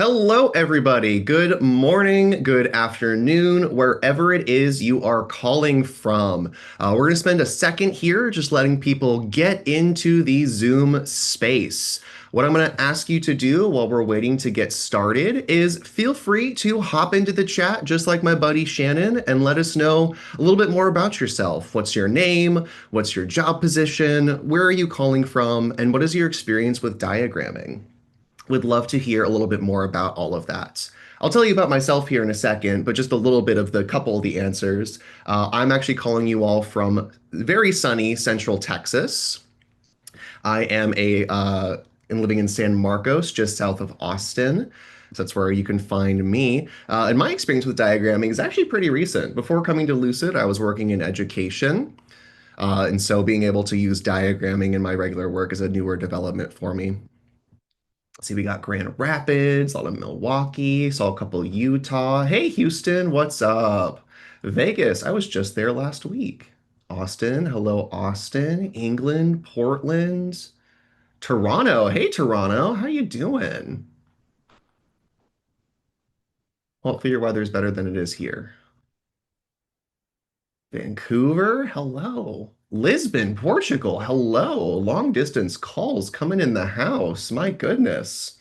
Hello, everybody. Good morning, good afternoon, wherever it is you are calling from. We're going to spend a second here just letting people get into the Zoom space. What I'm going to ask you to do while we're waiting to get started is feel free to hop into the chat just like my buddy Shannon and let us know a little bit more about yourself. What's your name? What's your job position? Where are you calling from? And what is your experience with diagramming? Would love to hear a little bit more about all of that. I'll tell you about myself here in a second, but just a little bit of the couple of the answers. I'm actually calling you all from very sunny Central Texas. I am living in San Marcos, just south of Austin. So that's where you can find me. And my experience with diagramming is actually pretty recent. Before coming to Lucid, I was working in education. And so being able to use diagramming in my regular work is a newer development for me. See, we got Grand Rapids, a lot of Milwaukee, saw a couple Utah. Hey, Houston, what's up? Vegas, I was just there last week. Austin, hello, Austin, England, Portland, Toronto. Hey, Toronto, how you doing? Hopefully your weather's better than it is here. Vancouver, hello. Lisbon, Portugal, hello. Long distance calls coming in the house. My goodness.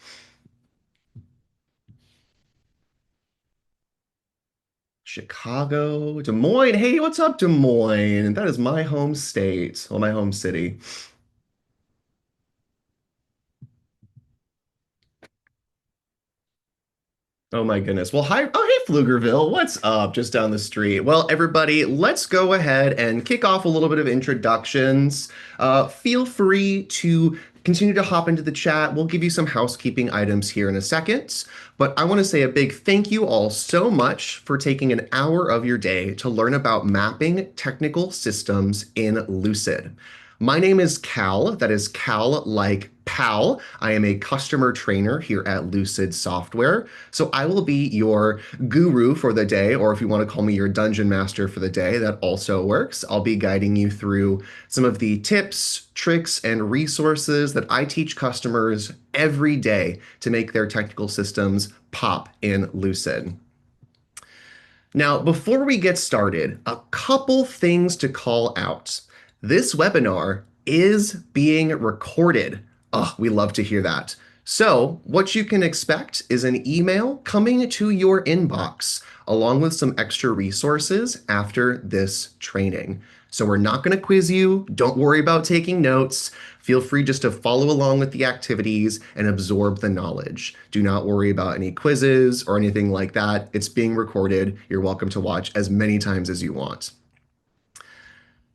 Chicago, Des Moines. Hey, what's up, Des Moines? That is my home state, well, my home city. Oh my goodness. Well, hi. Oh, hey, Pflugerville. What's up? Just down the street. Well, everybody, let's go ahead and kick off a little bit of introductions. Feel free to continue to hop into the chat. We'll give you some housekeeping items here in a second. But I want to say a big thank you all so much for taking an hour of your day to learn about mapping technical systems in Lucid. My name is Cal. That is Cal like pal. I am a customer trainer here at Lucid Software. So I will be your guru for the day, or if you want to call me your dungeon master for the day, that also works. I'll be guiding you through some of the tips, tricks, and resources that I teach customers every day to make their technical systems pop in Lucid. Now, before we get started, a couple things to call out. This webinar is being recorded. Oh, we love to hear that. So, what you can expect is an email coming to your inbox along with some extra resources after this training. So, we're not going to quiz you. Don't worry about taking notes. Feel free just to follow along with the activities and absorb the knowledge. Do not worry about any quizzes or anything like that. It's being recorded. You're welcome to watch as many times as you want.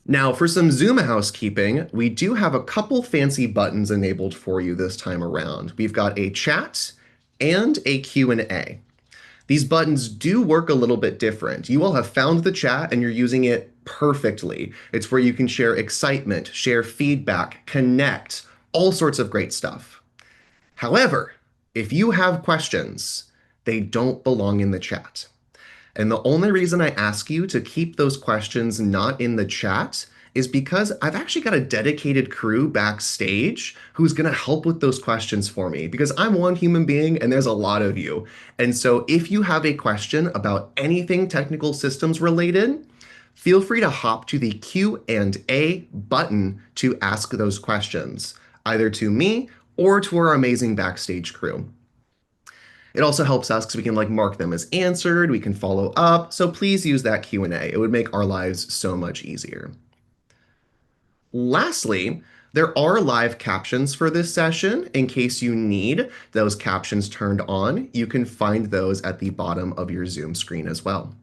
Now, for some Zoom housekeeping, we do have a couple fancy buttons enabled for you this time around. We've got a chat and a Q&A. These buttons do work a little bit different. You all have found the chat and you're using it perfectly. It's where you can share excitement, share feedback, connect, all sorts of great stuff. However, if you have questions, they don't belong in the chat. And the only reason I ask you to keep those questions not in the chat is because I've actually got a dedicated crew backstage who's going to help with those questions for me because I'm one human being and there's a lot of you. And so if you have a question about anything technical systems related, feel free to hop to the Q&A button to ask those questions, either to me or to our amazing backstage crew. It also helps us because we can mark them as answered, we can follow up. So please use that Q&A. It would make our lives so much easier. Lastly, there are live captions for this session. In case you need those captions turned on, you can find those at the bottom of your Zoom screen as well.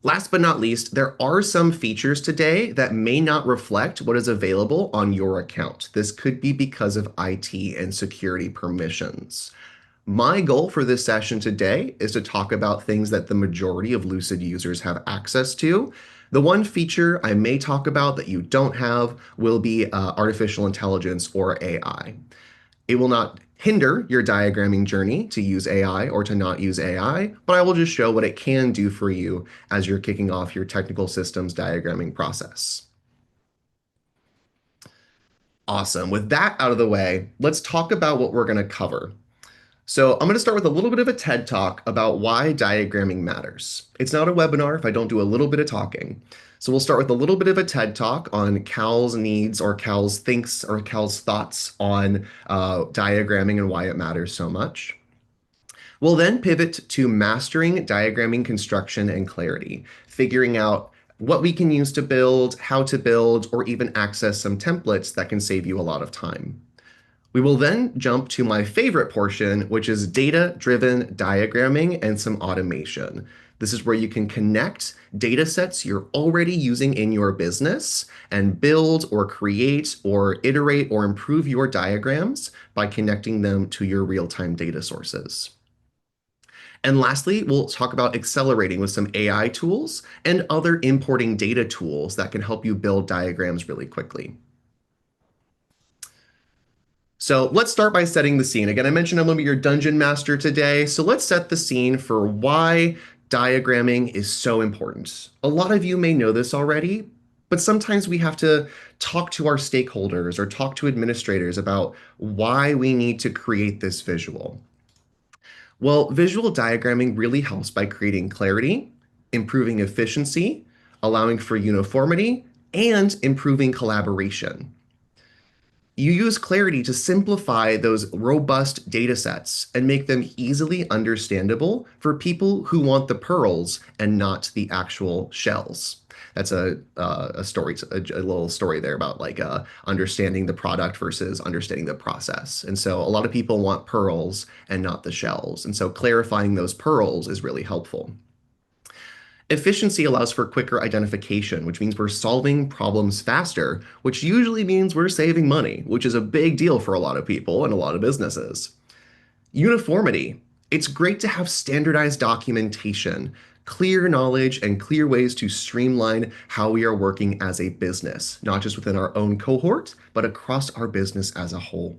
Last but not least, there are some features today that may not reflect what is available on your account. This could be because of IT and security permissions. My goal for this session today is to talk about things that the majority of Lucid users have access to. The one feature I may talk about that you don't have will be artificial intelligence or AI. It will not hinder your diagramming journey to use AI or to not use AI, but I will just show what it can do for you as you're kicking off your technical systems diagramming process. Awesome. With that out of the way, let's talk about what we're going to cover. So I'm going to start with a little bit of a TED Talk about why diagramming matters. It's not a webinar if I don't do a little bit of talking. So we'll start with a little bit of a TED Talk on Cal's needs or Cal's thinks or Cal's thoughts on diagramming and why it matters so much. We'll then pivot to mastering diagramming construction and clarity, figuring out what we can use to build, how to build, or even access some templates that can save you a lot of time. We will then jump to my favorite portion, which is data-driven diagramming and some automation. This is where you can connect data sets you're already using in your business and build or create or iterate or improve your diagrams by connecting them to your real-time data sources. And lastly, we'll talk about accelerating with some AI tools and other importing data tools that can help you build diagrams really quickly. So let's start by setting the scene. Again, I mentioned I'm going to be your dungeon master today. So let's set the scene for why diagramming is so important. A lot of you may know this already, but sometimes we have to talk to our stakeholders or talk to administrators about why we need to create this visual. Well, visual diagramming really helps by creating clarity, improving efficiency, allowing for uniformity, and improving collaboration. You use clarity to simplify those robust data sets and make them easily understandable for people who want the pearls and not the actual shells. That's a story, a little story there about like understanding the product versus understanding the process. And so a lot of people want pearls and not the shells. And so clarifying those pearls is really helpful. Efficiency allows for quicker identification, which means we're solving problems faster, which usually means we're saving money, which is a big deal for a lot of people and a lot of businesses. Uniformity. It's great to have standardized documentation, clear knowledge, and clear ways to streamline how we are working as a business, not just within our own cohort, but across our business as a whole.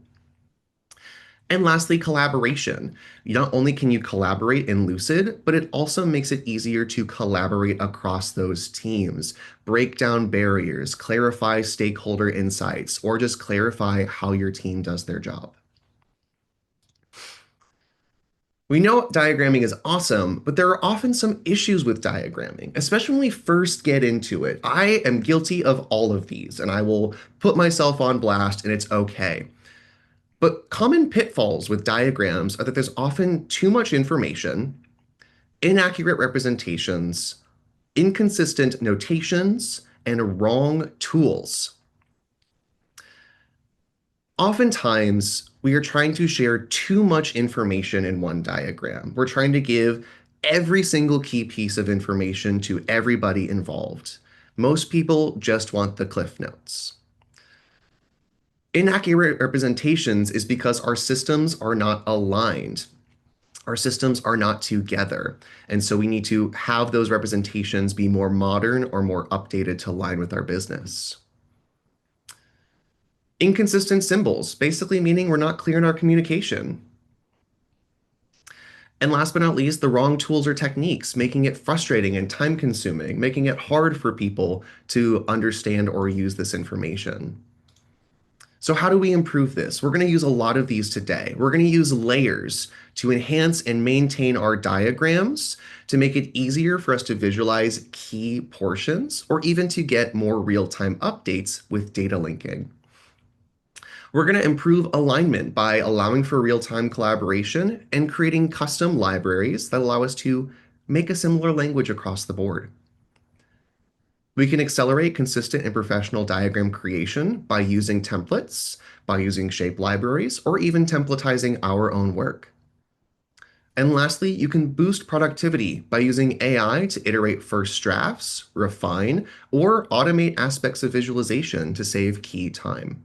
And lastly, collaboration. Not only can you collaborate in Lucid, but it also makes it easier to collaborate across those teams, break down barriers, clarify stakeholder insights, or just clarify how your team does their job. We know diagramming is awesome, but there are often some issues with diagramming, especially when we first get into it. I am guilty of all of these, and I will put myself on blast, and it's okay. But common pitfalls with diagrams are that there's often too much information, inaccurate representations, inconsistent notations, and wrong tools. Oftentimes, we are trying to share too much information in one diagram. We're trying to give every single key piece of information to everybody involved. Most people just want the cliff notes. Inaccurate representations is because our systems are not aligned. Our systems are not together. And so we need to have those representations be more modern or more updated to align with our business. Inconsistent symbols, basically meaning we're not clear in our communication. And last but not least, the wrong tools or techniques, making it frustrating and time consuming, making it hard for people to understand or use this information. So how do we improve this? We're going to use a lot of these today. We're going to use layers to enhance and maintain our diagrams to make it easier for us to visualize key portions or even to get more real-time updates with data linking. We're going to improve alignment by allowing for real-time collaboration and creating custom libraries that allow us to make a similar language across the board. We can accelerate consistent and professional diagram creation by using templates, by using shape libraries, or even templatizing our own work. And lastly, you can boost productivity by using AI to iterate first drafts, refine, or automate aspects of visualization to save key time.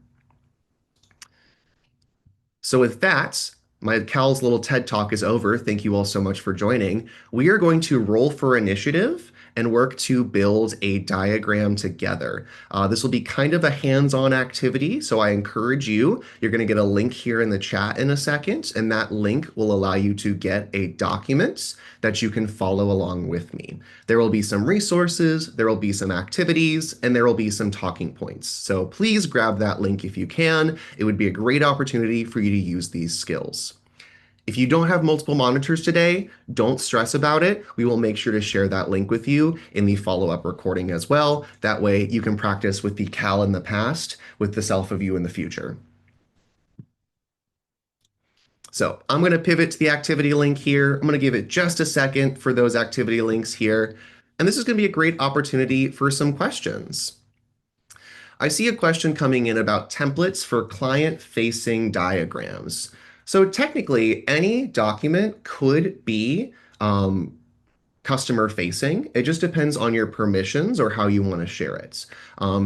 So with that, my Cal's little TED Talk is over. Thank you all so much for joining. We are going to roll for initiative and work to build a diagram together. This will be kind of a hands-on activity, so I encourage you. You're going to get a link here in the chat in a second, and that link will allow you to get a document that you can follow along with me. There will be some resources, there will be some activities, and there will be some talking points. So please grab that link if you can. It would be a great opportunity for you to use these skills. If you don't have multiple monitors today, don't stress about it. We will make sure to share that link with you in the follow-up recording as well. That way you can practice with the Cal in the past with the self of you in the future. So I'm going to pivot to the activity link here. I'm going to give it just a second for those activity links here. And this is going to be a great opportunity for some questions. I see a question coming in about templates for client-facing diagrams. So technically, any document could be customer facing. It just depends on your permissions or how you want to share it.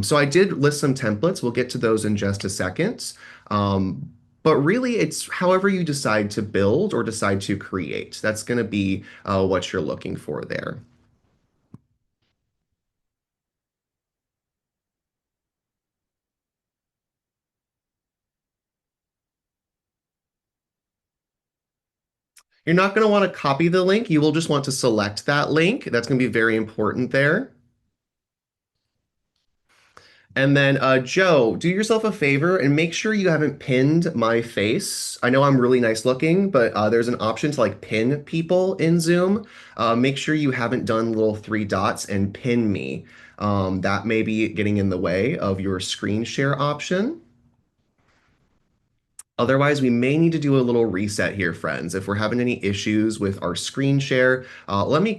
So I did list some templates. We'll get to those in just a second. But really, it's however you decide to build or decide to create. That's going to be what you're looking for there. You're not going to want to copy the link. You will just want to select that link. That's going to be very important there. And then, Joe, do yourself a favor and make sure you haven't pinned my face. I know I'm really nice looking, but there's an option to like pin people in Zoom. Make sure you haven't done little three dots and pin me. That may be getting in the way of your screen share option. Otherwise, we may need to do a little reset here, friends. If we're having any issues with our screen share, let me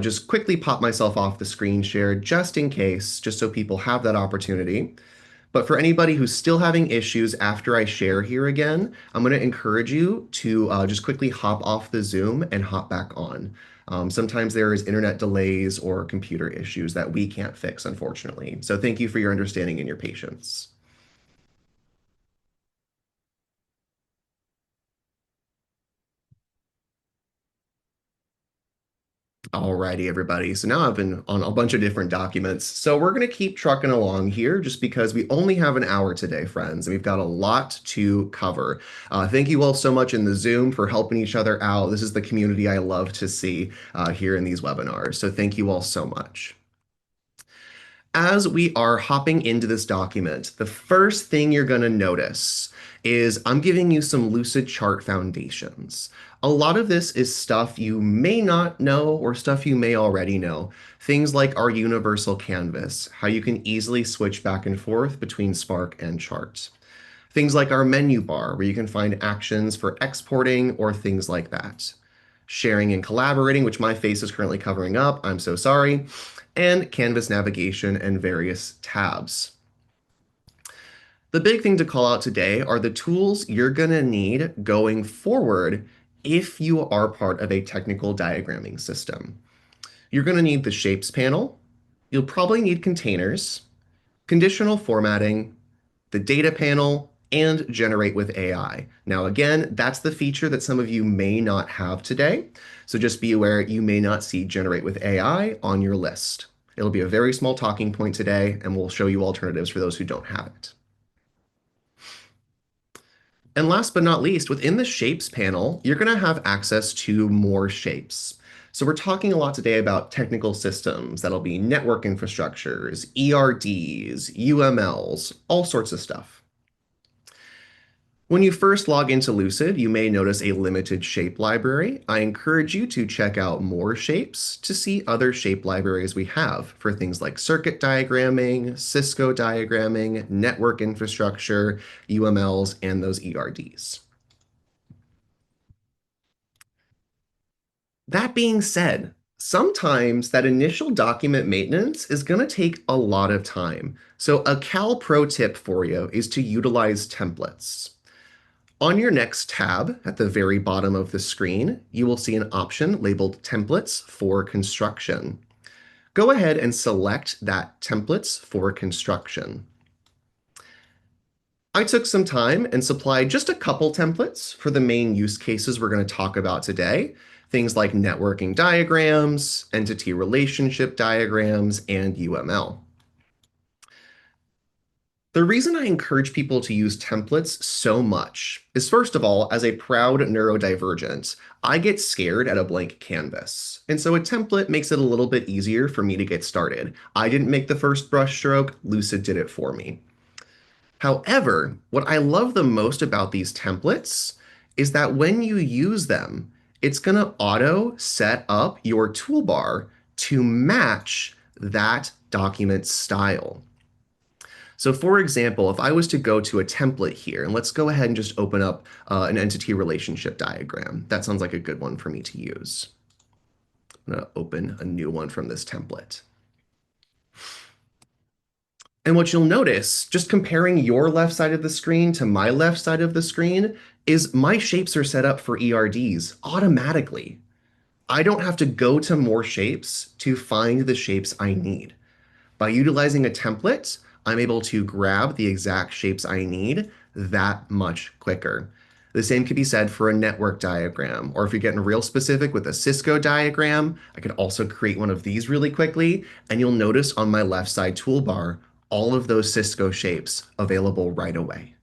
just quickly pop myself off the screen share just in case, just so people have that opportunity. But for anybody who's still having issues after I share here again, I'm going to encourage you to just quickly hop off the Zoom and hop back on. Sometimes there is internet delays or computer issues that we can't fix, unfortunately. So thank you for your understanding and your patience. Alrighty, everybody. So now I've been on a bunch of different documents. So we're going to keep trucking along here just because we only have an hour today, friends, and we've got a lot to cover. Thank you all so much in the Zoom for helping each other out. This is the community I love to see here in these webinars. So thank you all so much. As we are hopping into this document, the first thing you're going to notice is I'm giving you some Lucidchart foundations. A lot of this is stuff you may not know or stuff you may already know. Things like our universal canvas, how you can easily switch back and forth between Spark and Chart. Things like our menu bar, where you can find actions for exporting or things like that. Sharing and collaborating, which my face is currently covering up, I'm so sorry, and canvas navigation and various tabs. The big thing to call out today are the tools you're going to need going forward if you are part of a technical diagramming system. You're going to need the Shapes panel. You'll probably need containers, conditional formatting, the data panel, and generate with AI. Now, again, that's the feature that some of you may not have today. So just be aware you may not see generate with AI on your list. It'll be a very small talking point today, and we'll show you alternatives for those who don't have it. And last but not least, within the Shapes panel, you're going to have access to more shapes. So we're talking a lot today about technical systems. That'll be network infrastructures, ERDs, UMLs, all sorts of stuff. When you first log into Lucid, you may notice a limited shape library. I encourage you to check out more shapes to see other shape libraries we have for things like circuit diagramming, Cisco diagramming, network infrastructure, UMLs, and those ERDs. That being said, sometimes that initial document maintenance is going to take a lot of time. So a Cal Pro tip for you is to utilize templates. On your next tab at the very bottom of the screen, you will see an option labeled Templates for Construction. Go ahead and select that Templates for Construction. I took some time and supplied just a couple templates for the main use cases we're going to talk about today. Things like networking diagrams, entity relationship diagrams, and UML. The reason I encourage people to use templates so much is, first of all, as a proud neurodivergent, I get scared at a blank canvas. And so a template makes it a little bit easier for me to get started. I didn't make the first brush stroke, Lucid did it for me. However, what I love the most about these templates is that when you use them, it's going to auto set up your toolbar to match that document style. So for example, if I was to go to a template here, and let's go ahead and just open up an entity relationship diagram. That sounds like a good one for me to use. I'm going to open a new one from this template. And what you'll notice, just comparing your left side of the screen to my left side of the screen, is my shapes are set up for ERDs automatically. I don't have to go to more shapes to find the shapes I need. By utilizing a template, I'm able to grab the exact shapes I need that much quicker. The same could be said for a network diagram, or if you're getting real specific with a Cisco diagram, I could also create one of these really quickly, and you'll notice on my left side toolbar, all of those Cisco shapes available right away.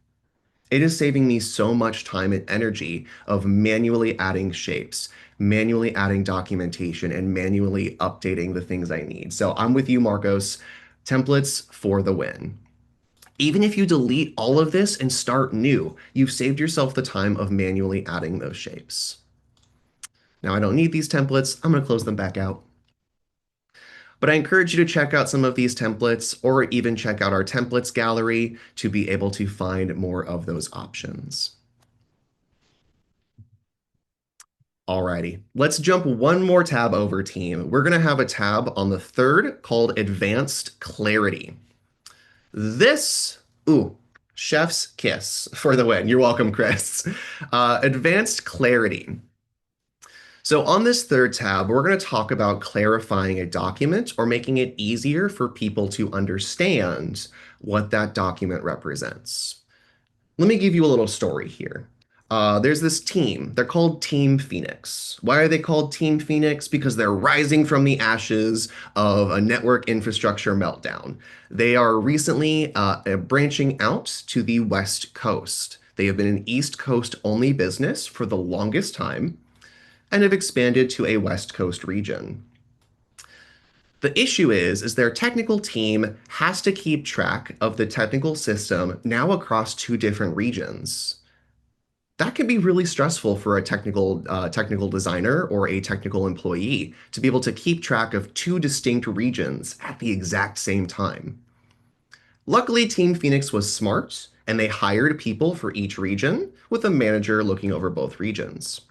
It is saving me so much time and energy of manually adding shapes, manually adding documentation, and manually updating the things I need. So I'm with you, Marcos. Templates for the win. Even if you delete all of this and start new, you've saved yourself the time of manually adding those shapes. Now I don't need these templates. I'm going to close them back out. But I encourage you to check out some of these templates or even check out our templates gallery to be able to find more of those options. Alrighty, let's jump one more tab over, team. We're going to have a tab on the third called Advanced Clarity. This, ooh, chef's kiss for the win. You're welcome, Chris. Advanced Clarity. So on this third tab, we're going to talk about clarifying a document or making it easier for people to understand what that document represents. Let me give you a little story here. There's this team. They're called Team Phoenix. Why are they called Team Phoenix? Because they're rising from the ashes of a network infrastructure meltdown. They are recently branching out to the West Coast. They have been an East Coast only business for the longest time and have expanded to a West Coast region. The issue is their technical team has to keep track of the technical system now across two different regions. That can be really stressful for a technical designer or a technical employee to be able to keep track of two distinct regions at the exact same time. Luckily, Team Phoenix was smart, and they hired people for each region, with a manager looking over both regions,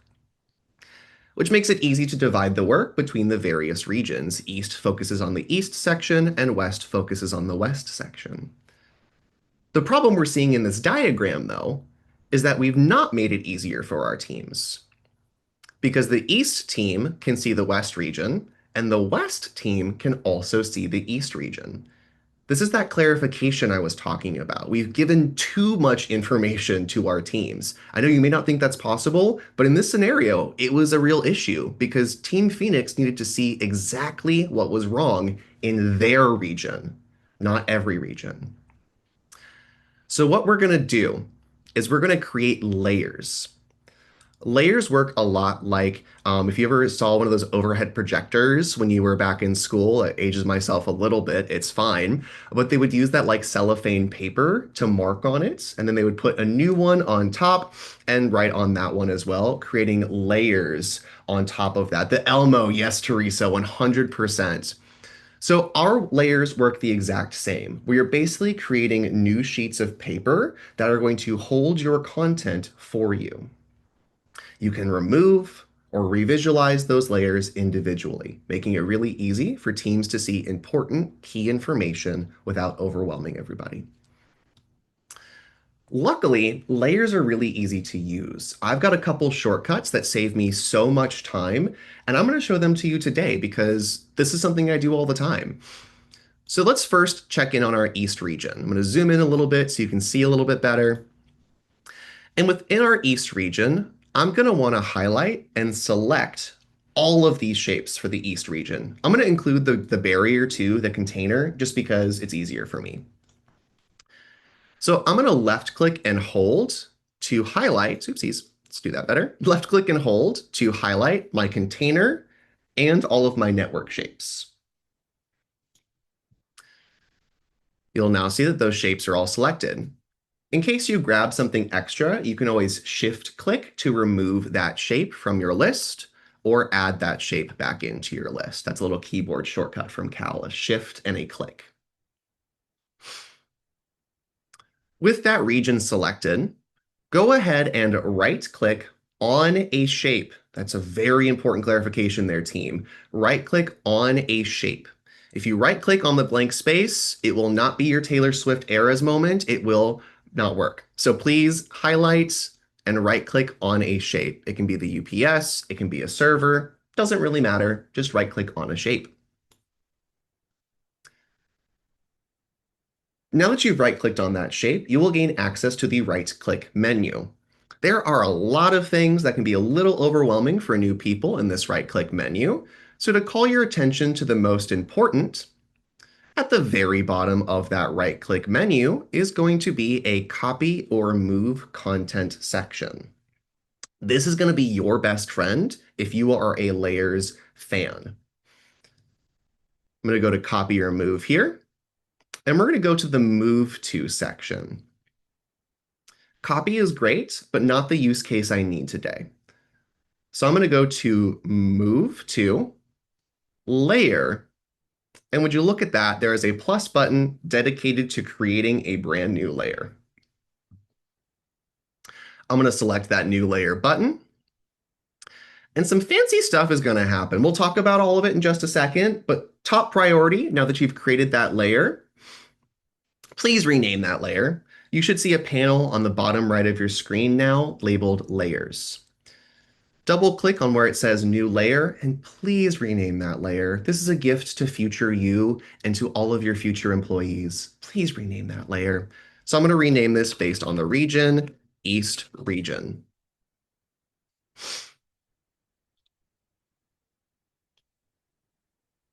which makes it easy to divide the work between the various regions. East focuses on the East section, and West focuses on the West section. The problem we're seeing in this diagram, though, is that we've not made it easier for our teams, because the East team can see the West region, and the West team can also see the East region. This is that clarification I was talking about. We've given too much information to our teams. I know you may not think that's possible, but in this scenario, it was a real issue because Team Phoenix needed to see exactly what was wrong in their region, not every region. So what we're going to do is we're going to create layers. Layers work a lot like if you ever saw one of those overhead projectors when you were back in school, it ages myself a little bit, it's fine. But they would use that like cellophane paper to mark on it, and then they would put a new one on top and write on that one as well, creating layers on top of that. The Elmo, yes, Teresa, 100%. So our layers work the exact same. We are basically creating new sheets of paper that are going to hold your content for you. You can remove or revisualize those layers individually, making it really easy for teams to see important key information without overwhelming everybody. Luckily, layers are really easy to use. I've got a couple shortcuts that save me so much time, and I'm going to show them to you today because this is something I do all the time. So let's first check in on our East region. I'm going to zoom in a little bit so you can see a little bit better. And within our East region, I'm going to want to highlight and select all of these shapes for the East region. I'm going to include the barrier too, the container, just because it's easier for me. So I'm going to left click and hold to highlight, oopsies, let's do that better. Left click and hold to highlight my container and all of my network shapes. You'll now see that those shapes are all selected. In case you grab something extra, you can always shift click to remove that shape from your list or add that shape back into your list. That's a little keyboard shortcut from Cal, a shift and a click. With that region selected, go ahead and right-click on a shape. That's a very important clarification there, team. Right-click on a shape. If you right-click on the blank space, it will not be your Taylor Swift Eras moment. It will not work. So please highlight and right-click on a shape. It can be the UPS, it can be a server, doesn't really matter. Just right-click on a shape. Now that you've right-clicked on that shape, you will gain access to the right-click menu. There are a lot of things that can be a little overwhelming for new people in this right-click menu. So to call your attention to the most important, at the very bottom of that right-click menu is going to be a copy or move content section. This is going to be your best friend if you are a layers fan. I'm going to go to copy or move here, and we're going to go to the move to section. Copy is great, but not the use case I need today. So I'm going to go to move to layer. And would you look at that, there is a plus button dedicated to creating a brand new layer. I'm going to select that new layer button. And some fancy stuff is going to happen. We'll talk about all of it in just a second, but top priority, now that you've created that layer, please rename that layer. You should see a panel on the bottom right of your screen now labeled layers. Double click on where it says new layer and please rename that layer. This is a gift to future you and to all of your future employees. Please rename that layer. So I'm going to rename this based on the region, East region.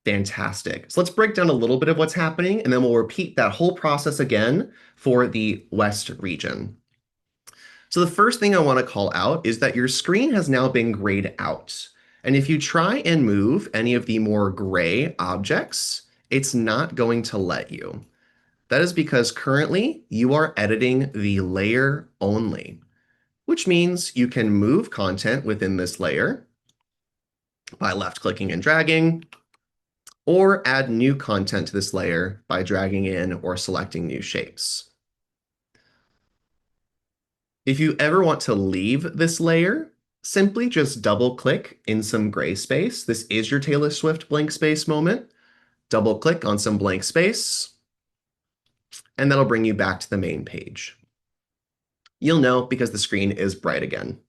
Fantastic. So let's break down a little bit of what's happening and then we'll repeat that whole process again for the West region. So the first thing I want to call out is that your screen has now been grayed out. And if you try and move any of the more gray objects, it's not going to let you. That is because currently you are editing the layer only, which means you can move content within this layer by left clicking and dragging, or add new content to this layer by dragging in or selecting new shapes. If you ever want to leave this layer, simply just double click in some gray space. This is your Taylor Swift blank space moment. Double click on some blank space, and that'll bring you back to the main page. You'll know because the screen is bright again.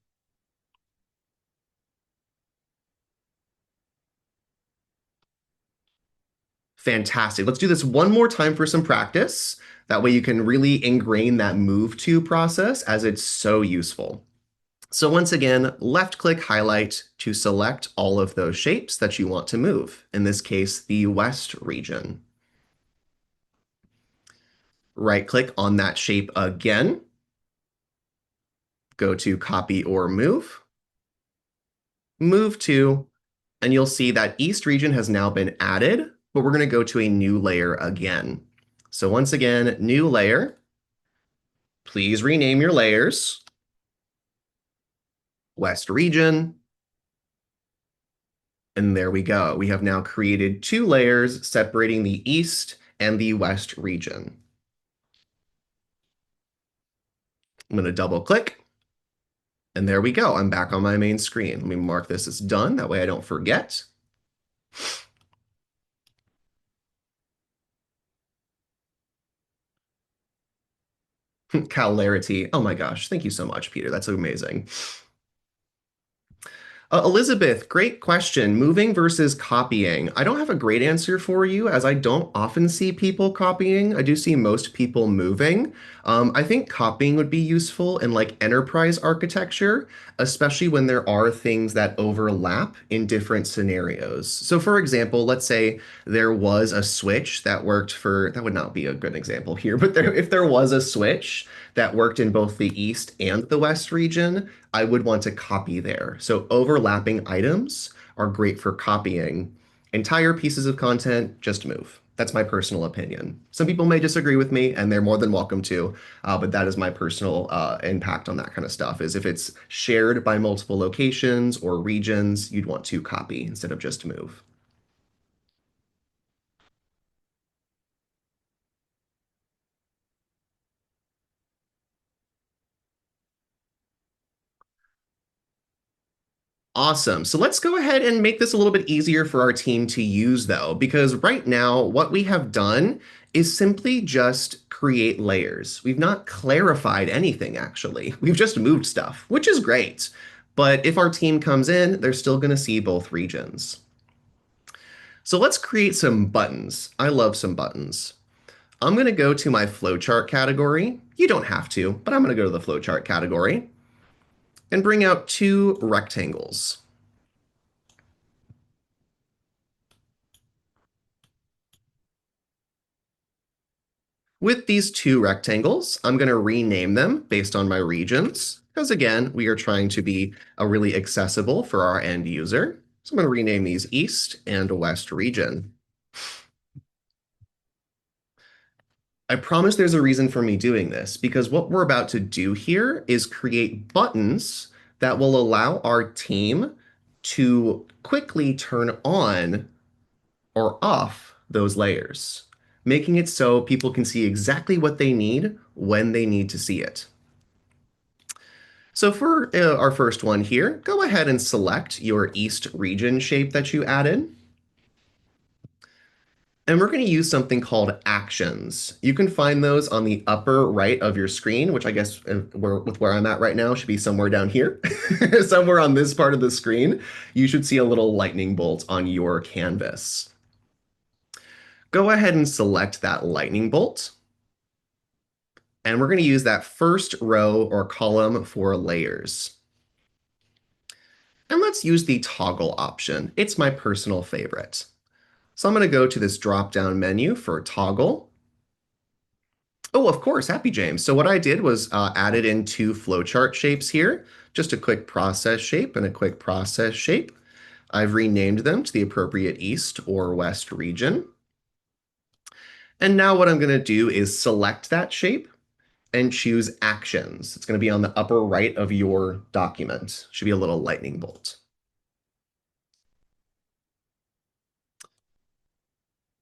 Fantastic. Let's do this one more time for some practice. That way you can really ingrain that move to process as it's so useful. So once again, left click highlight to select all of those shapes that you want to move. In this case, the West region. Right click on that shape again. Go to copy or move. Move to, and you'll see that East region has now been added, but we're going to go to a new layer again. So once again, new layer. Please rename your layers. West region. And there we go. We have now created two layers separating the East and the West region. I'm going to double click. And there we go. I'm back on my main screen. Let me mark this as done. That way I don't forget. Calarity. Oh my gosh. Thank you so much, Peter. That's amazing. Elizabeth, great question. Moving versus copying. I don't have a great answer for you as I don't often see people copying. I do see most people moving. I think copying would be useful in like enterprise architecture, especially when there are things that overlap in different scenarios. So for example, let's say there was a switch that worked for, that would not be a good example here, but if there was a switch that worked in both the East and the West region, I would want to copy there. So overlapping items are great for copying. Entire pieces of content, just move. That's my personal opinion. Some people may disagree with me, and they're more than welcome to, but that is my personal impact on that kind of stuff, is if it's shared by multiple locations or regions, you'd want to copy instead of just move. Awesome. So let's go ahead and make this a little bit easier for our team to use, though, because right now what we have done is simply just create layers. We've not clarified anything, actually. We've just moved stuff, which is great. But if our team comes in, they're still going to see both regions. So let's create some buttons. I love some buttons. I'm going to go to my flowchart category. You don't have to, but I'm going to go to the flowchart category and bring out two rectangles. With these two rectangles, I'm going to rename them based on my regions, because again, we are trying to be really accessible for our end user. So I'm going to rename these East and West region. I promise there's a reason for me doing this, because what we're about to do here is create buttons that will allow our team to quickly turn on or off those layers, making it so people can see exactly what they need when they need to see it. So for our first one here, go ahead and select your East region shape that you added. And we're going to use something called actions. You can find those on the upper right of your screen, which I guess with where I'm at right now should be somewhere down here. Somewhere on this part of the screen, you should see a little lightning bolt on your canvas. Go ahead and select that lightning bolt. And we're going to use that first row or column for layers. And let's use the toggle option. It's my personal favorite. So I'm going to go to this drop-down menu for toggle. Oh, of course, Happy James. So what I did was added in two flowchart shapes here, just a quick process shape and a quick process shape. I've renamed them to the appropriate East or West region. And now what I'm going to do is select that shape and choose actions. It's going to be on the upper right of your document. Should be a little lightning bolt.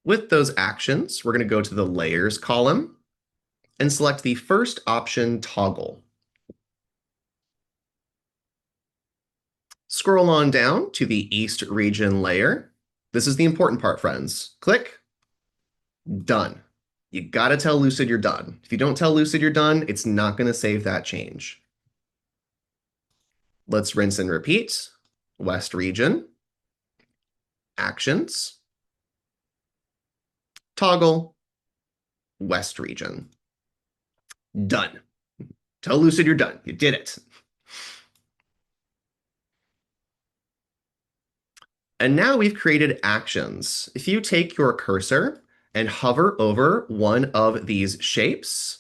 With those actions, we're going to go to the layers column and select the first option, toggle. Scroll on down to the East region layer. This is the important part, friends. Click, done. You gotta tell Lucid you're done. If you don't tell Lucid you're done, it's not gonna save that change. Let's rinse and repeat. West region, actions, toggle, West region. Done. Tell Lucid you're done. You did it. And now we've created actions. If you take your cursor and hover over one of these shapes,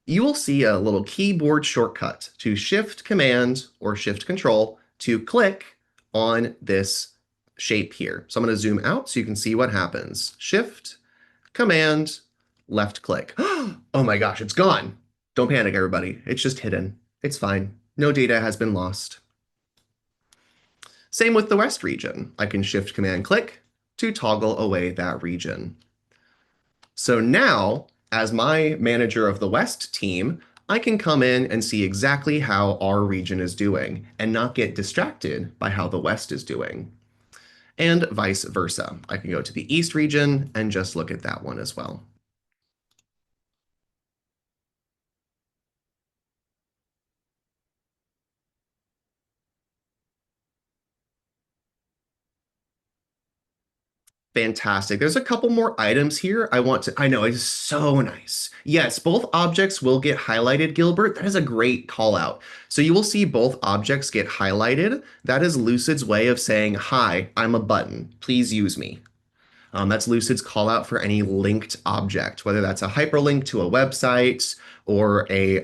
you will see a little keyboard shortcut to Shift Command or Shift Control to click on this shape here. So I'm going to zoom out so you can see what happens. Shift, Command, left click. Oh my gosh, it's gone. Don't panic, everybody. It's just hidden. It's fine. No data has been lost. Same with the West region. I can Shift Command click to toggle away that region. So now, as my manager of the West team, I can come in and see exactly how our region is doing and not get distracted by how the West is doing. And vice versa. I can go to the East region and just look at that one as well. Fantastic. There's a couple more items here I know, it's so nice. Yes, both objects will get highlighted, Gilbert. That is a great call out. So you will see both objects get highlighted. That is Lucid's way of saying, hi, I'm a button. Please use me. That's Lucid's call out for any linked object, whether that's a hyperlink to a website or a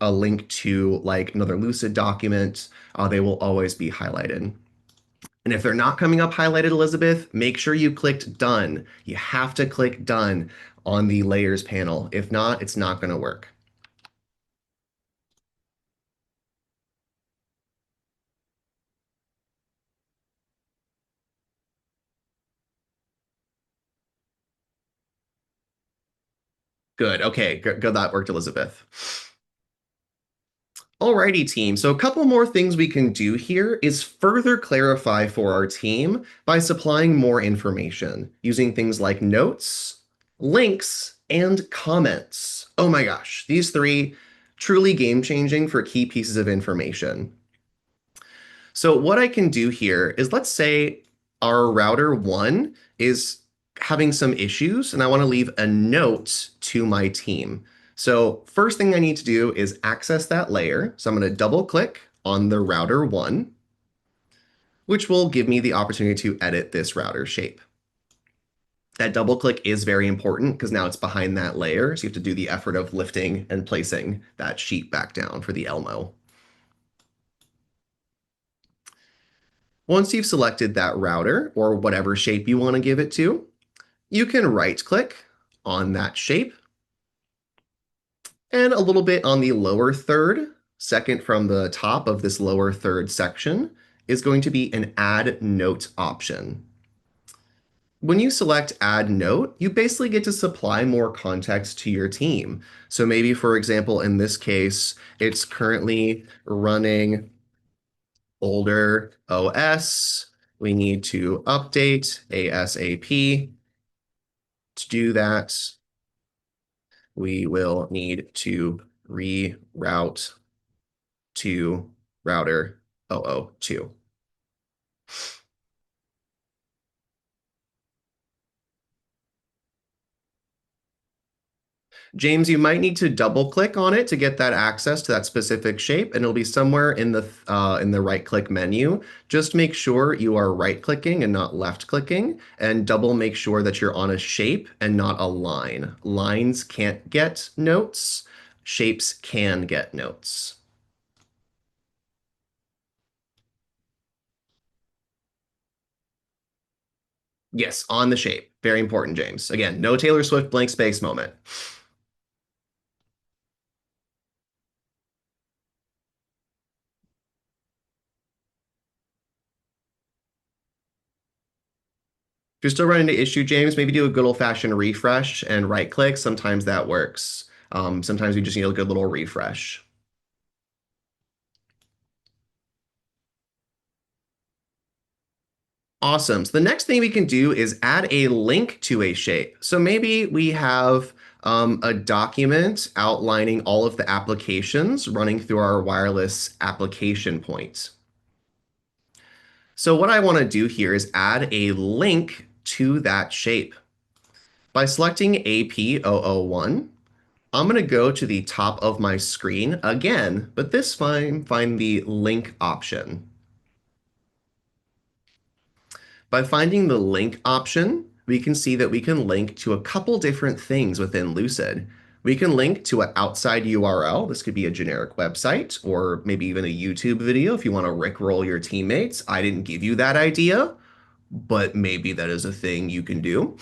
link to like another Lucid document. They will always be highlighted. And if they're not coming up highlighted, Elizabeth, make sure you clicked done. You have to click done on the layers panel. If not, it's not going to work. Good. Okay. Good. That worked, Elizabeth. Alrighty, team. So a couple more things we can do here is further clarify for our team by supplying more information using things like notes, links, and comments. Oh my gosh, these three truly game-changing for key pieces of information. So what I can do here is let's say our router one is having some issues and I want to leave a note to my team. So first thing I need to do is access that layer. So I'm going to double click on the router one, which will give me the opportunity to edit this router shape. That double click is very important because now it's behind that layer. So you have to do the effort of lifting and placing that sheet back down for the Elmo. Once you've selected that router or whatever shape you want to give it to, you can right click on that shape and a little bit on the lower third, second from the top of this lower third section, is going to be an add note option. When you select add note, you basically get to supply more context to your team. So maybe, for example, in this case, it's currently running older OS. We need to update ASAP. To do that, we will need to reroute to router 002. James, you might need to double click on it to get that access to that specific shape, and it'll be somewhere in the right click menu. Just make sure you are right clicking and not left clicking, and double make sure that you're on a shape and not a line. Lines can't get notes, shapes can get notes. Yes, on the shape. Very important, James. Again, no Taylor Swift blank space moment. If you're still running into issue, James, maybe do a good old-fashioned refresh and right-click. Sometimes that works. Sometimes we just need a good little refresh. Awesome. So the next thing we can do is add a link to a shape. So maybe we have a document outlining all of the applications running through our wireless application points. So what I want to do here is add a link to that shape. By selecting AP001, I'm going to go to the top of my screen again, but this time find the link option. By finding the link option, we can see that we can link to a couple different things within Lucid. We can link to an outside URL. This could be a generic website or maybe even a YouTube video if you want to rickroll your teammates. I didn't give you that idea, but maybe that is a thing you can do.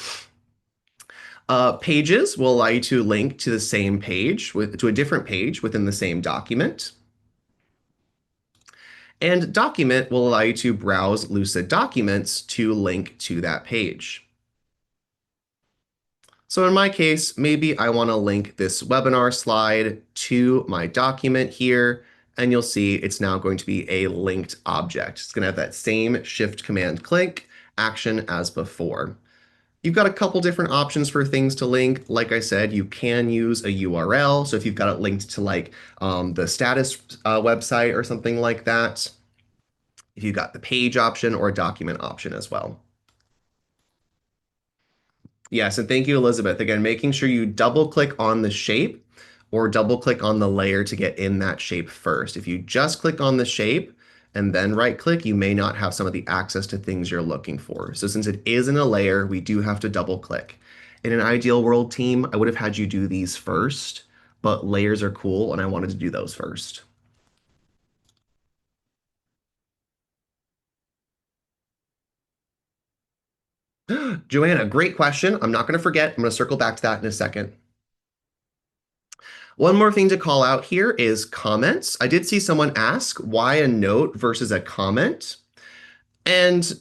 Pages will allow you to link to the same page, to a different page within the same document. And document will allow you to browse Lucid documents to link to that page. So in my case, maybe I want to link this webinar slide to my document here, and you'll see it's now going to be a linked object. It's going to have that same Shift Command click action as before. You've got a couple different options for things to link. Like I said, you can use a URL. So if you've got it linked to like the status website or something like that, if you've got the page option or document option as well. Yes, and thank you, Elizabeth. Again, making sure you double click on the shape or double click on the layer to get in that shape first. If you just click on the shape and then right click, you may not have some of the access to things you're looking for. So since it is in a layer, we do have to double click. In an ideal world team, I would have had you do these first, but layers are cool and I wanted to do those first. Joanna, great question. I'm not going to forget. I'm going to circle back to that in a second. One more thing to call out here is comments. I did see someone ask why a note versus a comment. And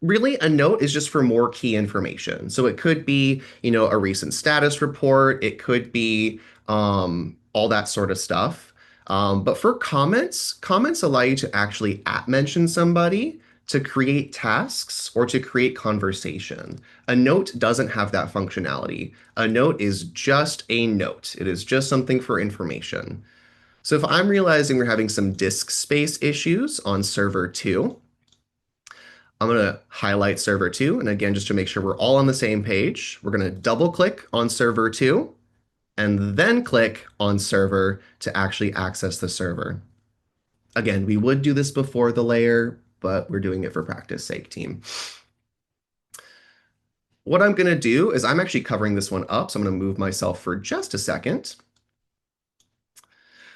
really, a note is just for more key information. So it could be, a recent status report. It could be all that sort of stuff. But for comments, comments allow you to actually at mention somebody to create tasks or to create conversation. A note doesn't have that functionality. A note is just a note. It is just something for information. So if I'm realizing we're having some disk space issues on server 2, I'm going to highlight server 2. And again, just to make sure we're all on the same page, we're going to double click on server 2 and then click on server to actually access the server. Again, we would do this before the layer, but we're doing it for practice sake, team. What I'm going to do is I'm actually covering this one up, so I'm going to move myself for just a second.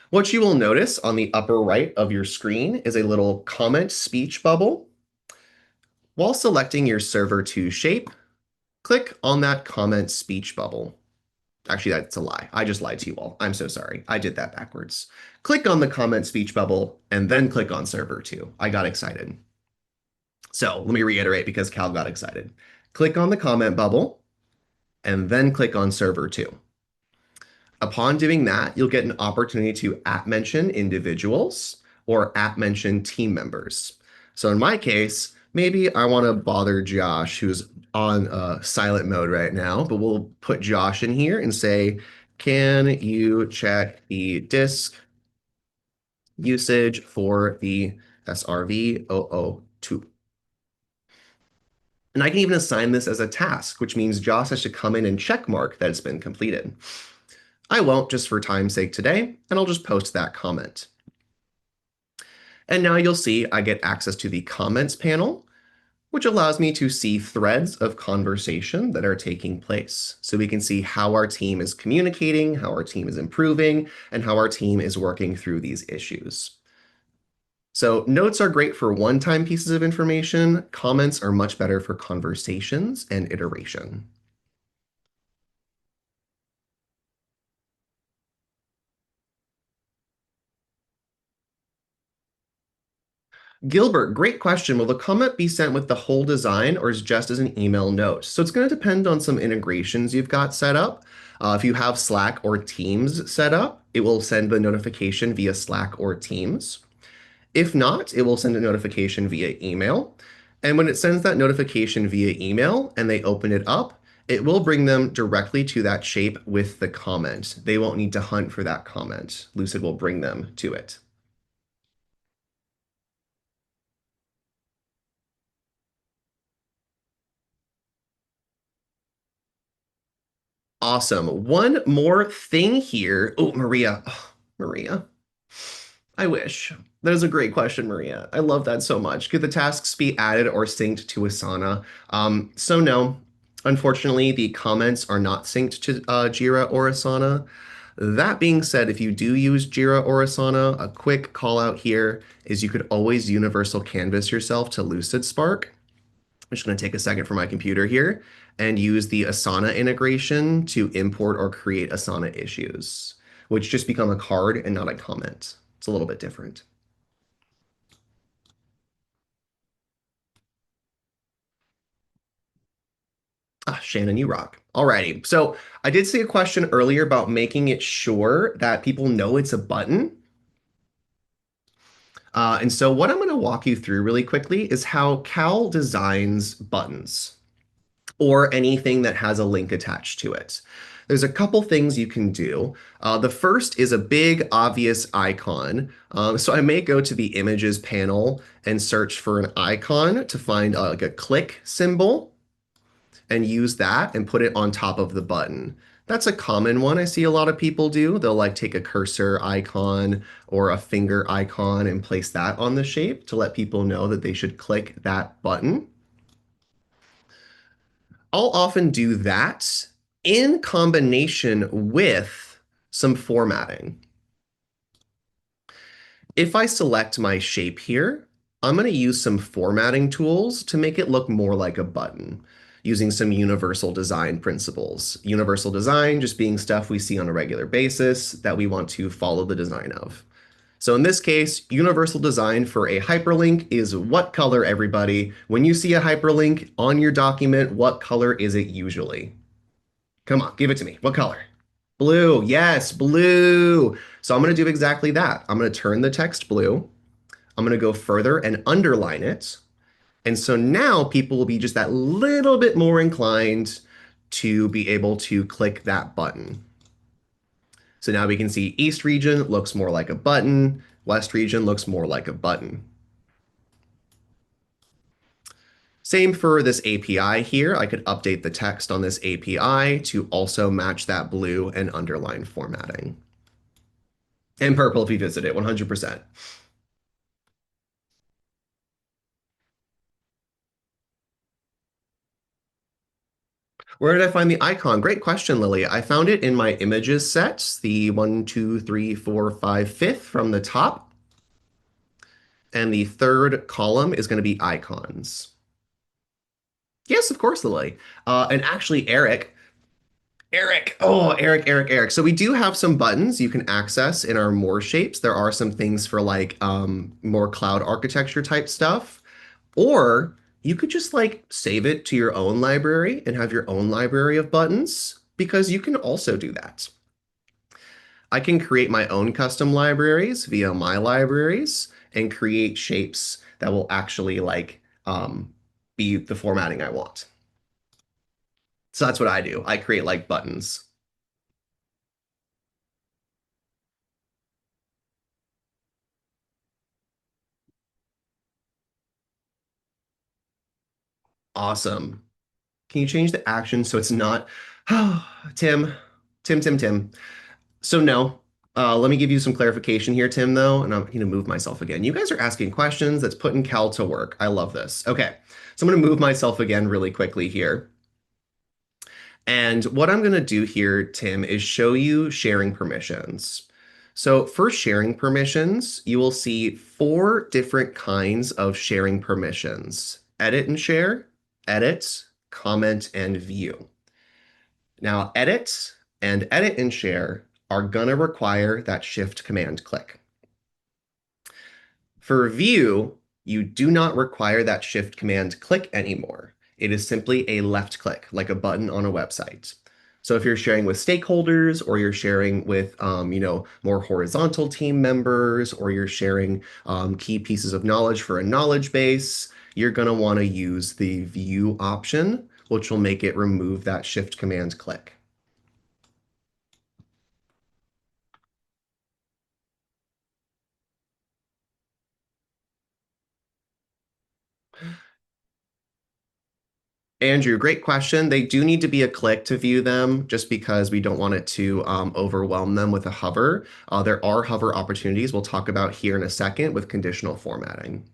What you will notice on the upper right of your screen is a little comment speech bubble. While selecting your server 2 shape, click on that comment speech bubble. Actually, that's a lie. I just lied to you all. I'm so sorry. I did that backwards. Click on the comment speech bubble and then click on server 2. I got excited. So let me reiterate because Cal got excited. Click on the comment bubble and then click on server 2. Upon doing that, you'll get an opportunity to @mention individuals or @mention team members. So in my case, maybe I want to bother Josh, who's on silent mode right now, but we'll put Josh in here and say, can you check the disk usage for the SRV002? And I can even assign this as a task, which means Josh has to come in and check mark that it's been completed. I won't just for time's sake today, and I'll just post that comment. And now you'll see I get access to the comments panel, which allows me to see threads of conversation that are taking place. So we can see how our team is communicating, how our team is improving, and how our team is working through these issues. So notes are great for one-time pieces of information. Comments are much better for conversations and iteration. Gilbert, great question. Will the comment be sent with the whole design or is just as an email note? So it's going to depend on some integrations you've got set up. If you have Slack or Teams set up, it will send the notification via Slack or Teams. If not, it will send a notification via email. And when it sends that notification via email and they open it up, it will bring them directly to that shape with the comment. They won't need to hunt for that comment. Lucid will bring them to it. Awesome. One more thing here. Oh, Maria. Oh, Maria. I wish. That is a great question, Maria. I love that so much. Could the tasks be added or synced to Asana? So no. Unfortunately, the comments are not synced to Jira or Asana. That being said, if you do use Jira or Asana, a quick call out here is you could always universal canvas yourself to Lucid Spark. I'm just going to take a second for my computer here and use the Asana integration to import or create Asana issues, which just become a card and not a comment. It's a little bit different. Ah, Shannon, you rock. Alrighty. So I did see a question earlier about making it sure that people know it's a button. And so what I'm going to walk you through really quickly is how Cal designs buttons, or anything that has a link attached to it. There's a couple things you can do. The first is a big, obvious icon. So I may go to the images panel and search for an icon to find like a click symbol and use that and put it on top of the button. That's a common one I see a lot of people do. They'll like take a cursor icon or a finger icon and place that on the shape to let people know that they should click that button. I'll often do that in combination with some formatting. If I select my shape here, I'm going to use some formatting tools to make it look more like a button. using some universal design principles. Universal design just being stuff we see on a regular basis that we want to follow the design of. So in this case, universal design for a hyperlink is what color, everybody? When you see a hyperlink on your document, what color is it usually? Come on, give it to me. What color? Blue. Yes, blue. So I'm going to do exactly that. I'm going to turn the text blue. I'm going to go further and underline it. And so now people will be just that little bit more inclined to be able to click that button. So now we can see East region looks more like a button. West region looks more like a button. Same for this API here. I could update the text on this API to also match that blue and underline formatting. And purple if you visit it, 100%. Where did I find the icon? Great question, Lily. I found it in my images set, the 1, 2, 3, 4, 5, 5th from the top. And the third column is going to be icons. Yes, of course, Lily. And actually, Eric. So we do have some buttons you can access in our more shapes. There are some things for like more cloud architecture type stuff. Or you could just like save it to your own library and have your own library of buttons because you can also do that. I can create my own custom libraries via my libraries and create shapes that will actually like be the formatting I want. So that's what I do. I create like buttons. Awesome. Can you change the action so it's not, oh, Tim. So no, let me give you some clarification here, Tim, though, and I'm going to move myself again. You guys are asking questions that's putting Cal to work. I love this. Okay, so I'm going to move myself again really quickly here. And what I'm going to do here, Tim, is show you sharing permissions. So for sharing permissions, you will see four different kinds of sharing permissions: edit and share, edit, comment, and view. Now, edit and share are going to require that shift command click. For view, you do not require that shift command click anymore. It is simply a left click, like a button on a website. So if you're sharing with stakeholders or you're sharing with, more horizontal team members, or you're sharing key pieces of knowledge for a knowledge base, you're going to want to use the view option, which will make it remove that shift command click. Andrew, great question. They do need to be a click to view them just because we don't want it to overwhelm them with a hover. There are hover opportunities we'll talk about here in a second with conditional formatting.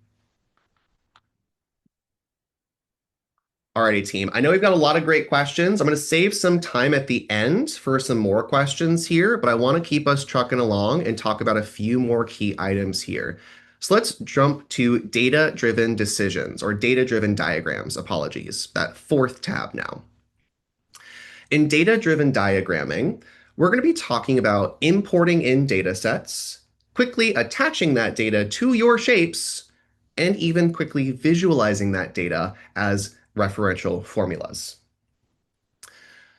Alrighty, team. I know we've got a lot of great questions. I'm going to save some time at the end for some more questions here, but I want to keep us trucking along and talk about a few more key items here. So let's jump to data-driven decisions or data-driven diagrams. Apologies. That fourth tab now. In data-driven diagramming, we're going to be talking about importing in data sets, quickly attaching that data to your shapes, and even quickly visualizing that data as referential formulas.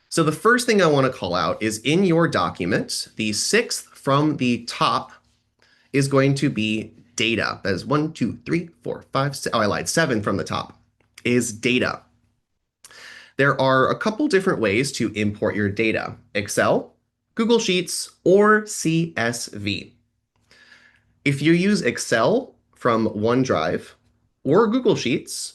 So the first thing I want to call out is in your document, the sixth from the top is going to be data. That is 1, 2, 3, 4, 5, 6. Oh, I lied. 7 from the top is data. There are a couple different ways to import your data: Excel, Google Sheets, or CSV. If you use Excel from OneDrive or Google Sheets,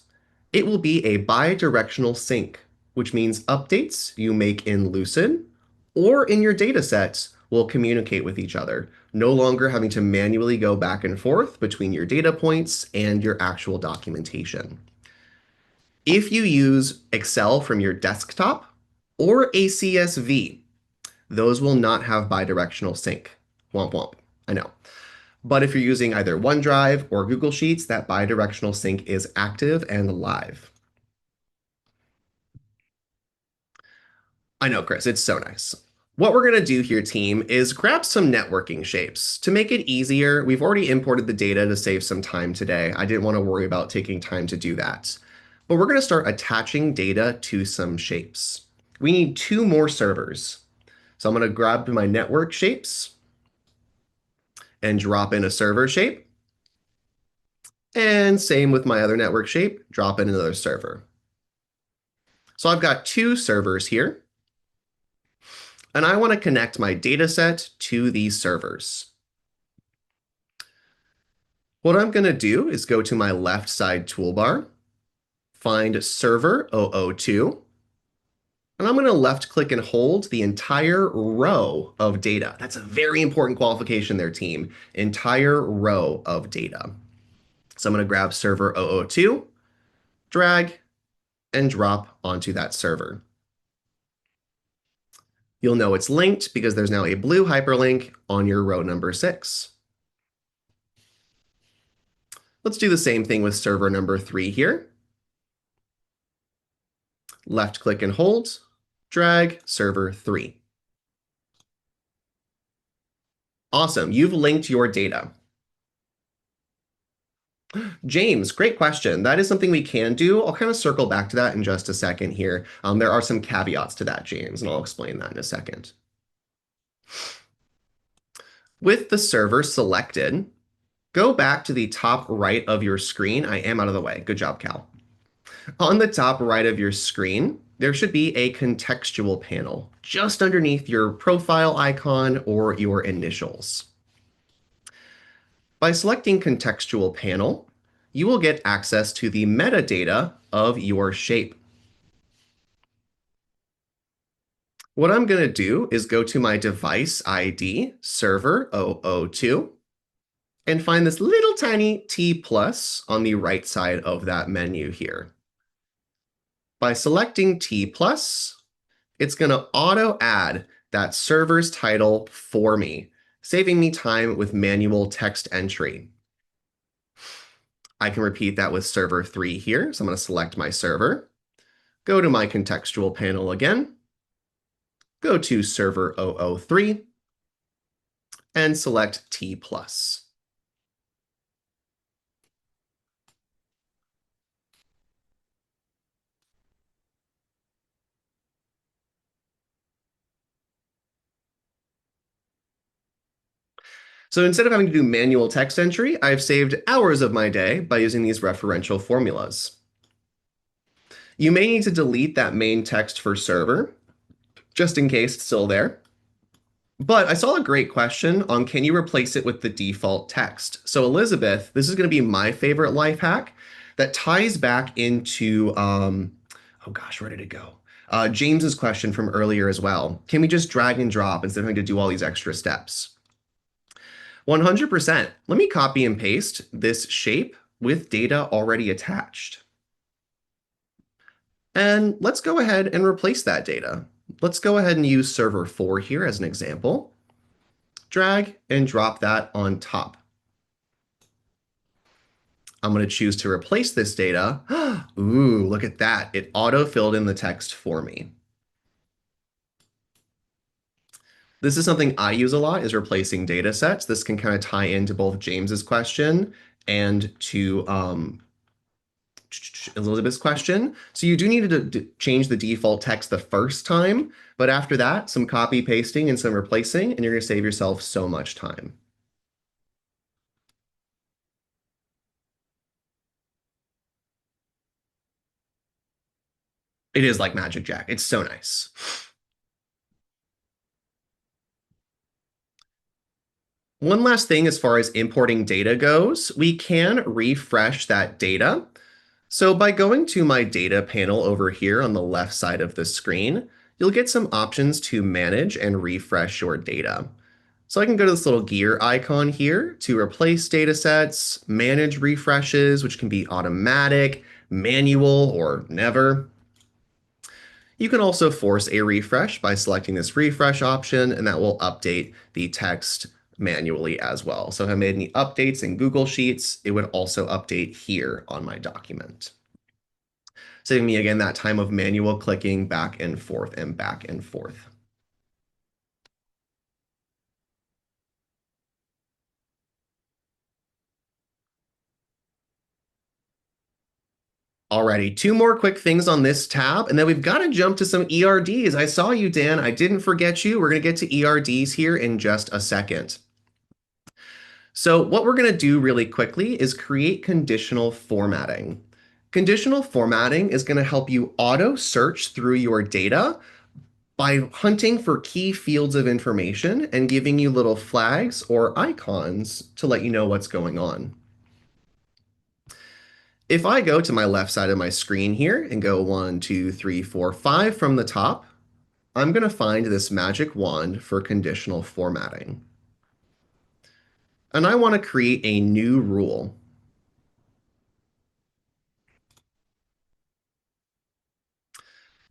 it will be a bi-directional sync, which means updates you make in Lucid or in your data sets will communicate with each other, no longer having to manually go back and forth between your data points and your actual documentation. If you use Excel from your desktop or a CSV, those will not have bidirectional sync. Womp womp. I know. But if you're using either OneDrive or Google Sheets, that bidirectional sync is active and live. I know, Chris, it's so nice. What we're going to do here, team, is grab some networking shapes. To make it easier, we've already imported the data to save some time today. I didn't want to worry about taking time to do that. But we're going to start attaching data to some shapes. We need two more servers. So I'm going to grab my network shapes and drop in a server shape. And same with my other network shape, drop in another server. So I've got two servers here, and I want to connect my data set to these servers. What I'm going to do is go to my left side toolbar, find server 002, and I'm going to left click and hold the entire row of data. That's a very important qualification there, team. Entire row of data. So I'm going to grab server 002, drag, and drop onto that server. You'll know it's linked because there's now a blue hyperlink on your row number 6. Let's do the same thing with server number 3 here. Left click and hold, drag server 3. Awesome, you've linked your data. James, great question. That is something we can do. I'll kind of circle back to that in just a second here. There are some caveats to that, James, and I'll explain that in a second. With the server selected, go back to the top right of your screen. I am out of the way. Good job, Cal. On the top right of your screen, there should be a contextual panel just underneath your profile icon or your initials. By selecting contextual panel, you will get access to the metadata of your shape. What I'm going to do is go to my device ID, server 002, and find this little tiny T plus on the right side of that menu here. By selecting T plus, it's going to auto add that server's title for me, saving me time with manual text entry. I can repeat that with server 3 here. So I'm going to select my server, go to my contextual panel again, go to server 003, and select T plus. So instead of having to do manual text entry, I've saved hours of my day by using these referential formulas. You may need to delete that main text for server, just in case it's still there. But I saw a great question on can you replace it with the default text? So Elizabeth, this is going to be my favorite life hack that ties back into, oh gosh, where did it go? James's question from earlier as well. Can we just drag and drop instead of having to do all these extra steps? 100%. Let me copy and paste this shape with data already attached. And let's go ahead and replace that data. Let's go ahead and use server 4 here as an example. Drag and drop that on top. I'm going to choose to replace this data. Ooh, look at that. It auto-filled in the text for me. This is something I use a lot, is replacing data sets. This can kind of tie into both James's question and to Elizabeth's question. So you do need to change the default text the first time, but after that, some copy pasting and some replacing, and you're going to save yourself so much time. It is like Magic Jack. It's so nice. One last thing as far as importing data goes, we can refresh that data. So by going to my data panel over here on the left side of the screen, you'll get some options to manage and refresh your data. So I can go to this little gear icon here to replace data sets, manage refreshes, which can be automatic, manual, or never. You can also force a refresh by selecting this refresh option, and that will update the text manually as well. So if I made any updates in Google Sheets, it would also update here on my document. saving me again that time of manual clicking back and forth and back and forth. Alrighty, two more quick things on this tab, and then we've got to jump to some ERDs. I saw you, Dan. I didn't forget you. We're going to get to ERDs here in just a second. So what we're going to do really quickly is create conditional formatting. Conditional formatting is going to help you auto search through your data by hunting for key fields of information and giving you little flags or icons to let you know what's going on. If I go to my left side of my screen here and go 1, 2, 3, 4, 5 from the top, I'm going to find this magic wand for conditional formatting. And I want to create a new rule.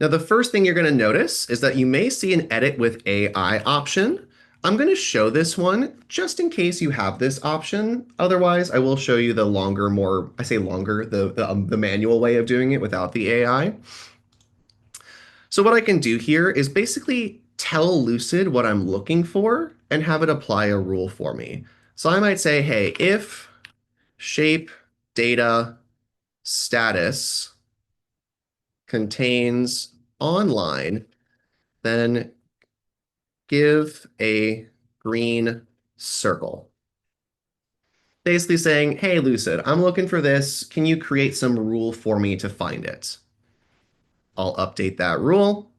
Now, the first thing you're going to notice is that you may see an edit with AI option. I'm going to show this one just in case you have this option. Otherwise, I will show you the longer, more, I say longer, the manual way of doing it without the AI. So what I can do here is basically tell Lucid what I'm looking for and have it apply a rule for me. So I might say, hey, if shape data status contains online, then give a green circle. Basically saying, hey, Lucid, I'm looking for this. Can you create some rule for me to find it? I'll update that rule.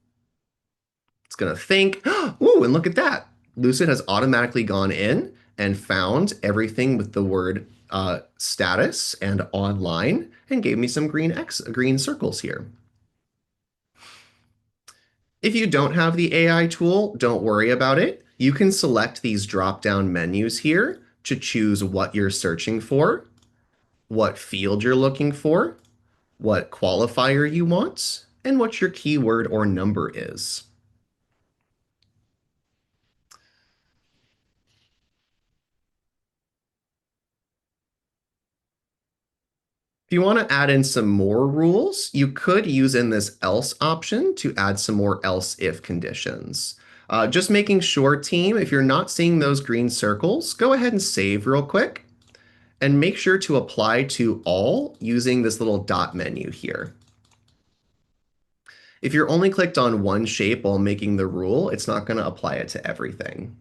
It's going to think, ooh, and look at that. Lucid has automatically gone in and found everything with the word status and online and gave me some green circles here. If you don't have the AI tool, don't worry about it. You can select these drop-down menus here to choose what you're searching for, what field you're looking for, what qualifier you want, and what your keyword or number is. If you want to add in some more rules, you could use in this else option to add some more else if conditions. Just making sure, team, if you're not seeing those green circles, go ahead and save real quick and make sure to apply to all using this little dot menu here. If you're only clicked on one shape while making the rule, it's not going to apply it to everything.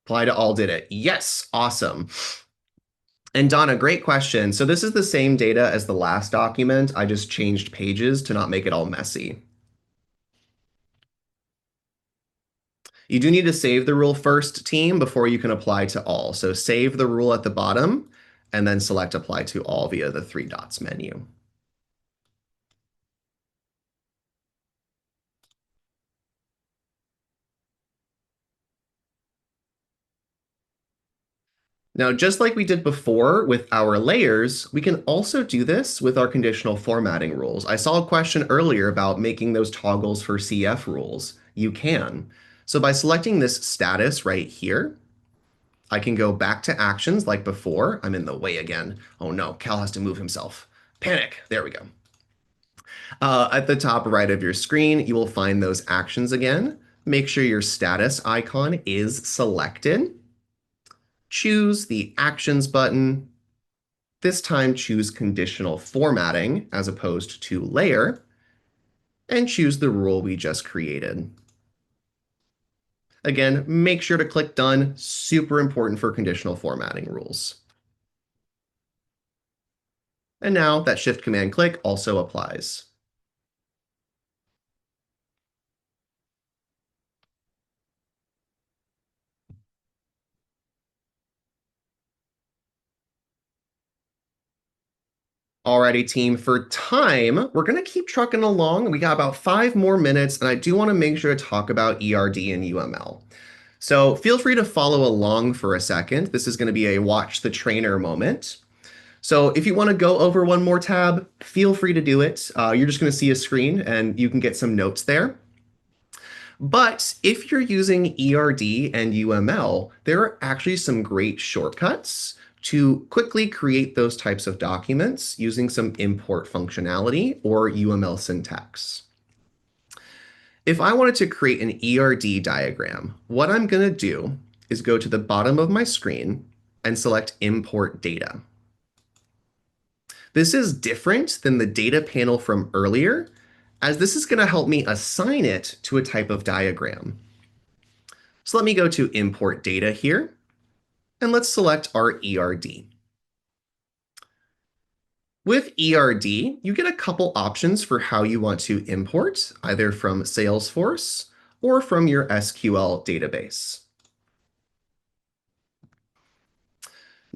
Apply to all did it. Yes, awesome. And Donna, great question. So this is the same data as the last document. I just changed pages to not make it all messy. You do need to save the rule first, team, before you can apply to all. So save the rule at the bottom and then select apply to all via the three dots menu. Now, just like we did before with our layers, we can also do this with our conditional formatting rules. I saw a question earlier about making those toggles for CF rules. You can. So by selecting this status right here, I can go back to actions like before. I'm in the way again. Oh no, Cal has to move himself. Panic. There we go. At the top right of your screen, you will find those actions again. Make sure your status icon is selected. Choose the Actions button. This time choose Conditional Formatting as opposed to Layer, and choose the rule we just created. Again, make sure to click Done. Super important for conditional formatting rules. And now that Shift Command Click also applies. Alrighty, team, for time, we're going to keep trucking along. We got about 5 more minutes, and I do want to make sure to talk about ERD and UML. So feel free to follow along for a second. This is going to be a watch the trainer moment. So if you want to go over one more tab, feel free to do it. You're just going to see a screen, and you can get some notes there. But if you're using ERD and UML, there are actually some great shortcuts to quickly create those types of documents using some import functionality or UML syntax. If I wanted to create an ERD diagram, what I'm going to do is go to the bottom of my screen and select Import Data. This is different than the data panel from earlier, as this is going to help me assign it to a type of diagram. So let me go to Import Data here, and let's select our ERD. With ERD, you get a couple options for how you want to import, either from Salesforce or from your SQL database.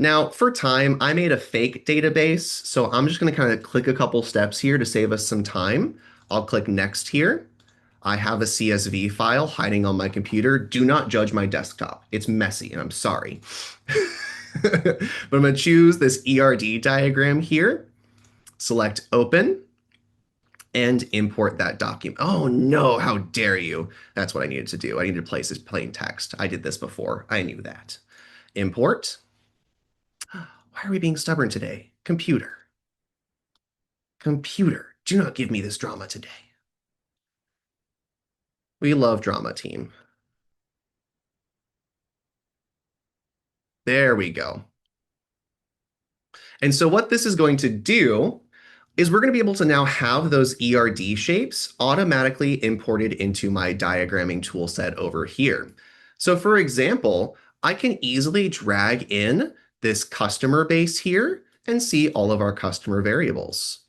Now, for time, I made a fake database, so I'm just going to kind of click a couple steps here to save us some time. I'll click Next here. I have a CSV file hiding on my computer. Do not judge my desktop. It's messy, and I'm sorry. But I'm going to choose this ERD diagram here, select Open, and import that document. Oh no, how dare you? That's what I needed to do. I needed to place this plain text. I did this before. I knew that. Import. Why are we being stubborn today? Computer. Computer, do not give me this drama today. We love drama, team. There we go. And so what this is going to do is we're going to be able to now have those ERD shapes automatically imported into my diagramming toolset over here. So for example, I can easily drag in this customer base here and see all of our customer variables.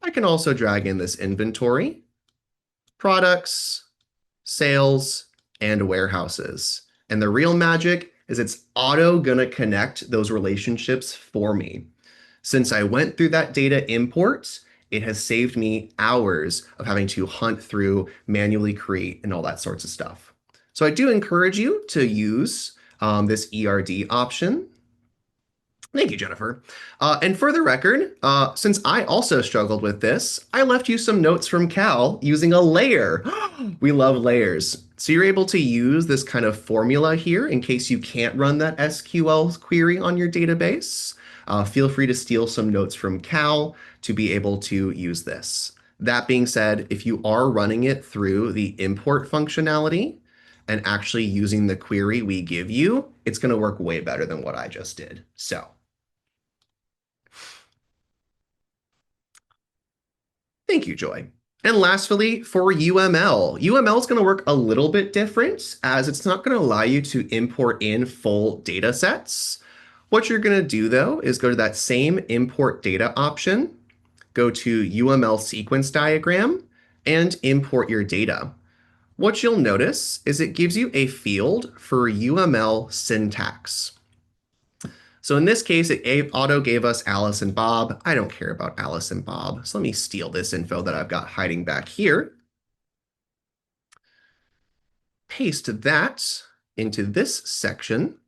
I can also drag in this inventory, products, sales, and warehouses. And the real magic is it's auto gonna connect those relationships for me. Since I went through that data import, it has saved me hours of having to hunt through, manually create, and all that sorts of stuff. So I do encourage you to use this ERD option. Thank you, Jennifer. And for the record, since I also struggled with this, I left you some notes from Cal using a layer. We love layers. So you're able to use this kind of formula here in case you can't run that SQL query on your database. Feel free to steal some notes from Cal to be able to use this. That being said, if you are running it through the import functionality and actually using the query we give you, it's going to work way better than what I just did. So. Thank you, Joy. And lastly, for UML, UML is going to work a little bit different as it's not going to allow you to import in full data sets. What you're going to do, though, is go to that same import data option, go to UML sequence diagram, and import your data. What you'll notice is it gives you a field for UML syntax. So in this case, it auto gave us Alice and Bob. I don't care about Alice and Bob. So let me steal this info that I've got hiding back here. Paste that into this section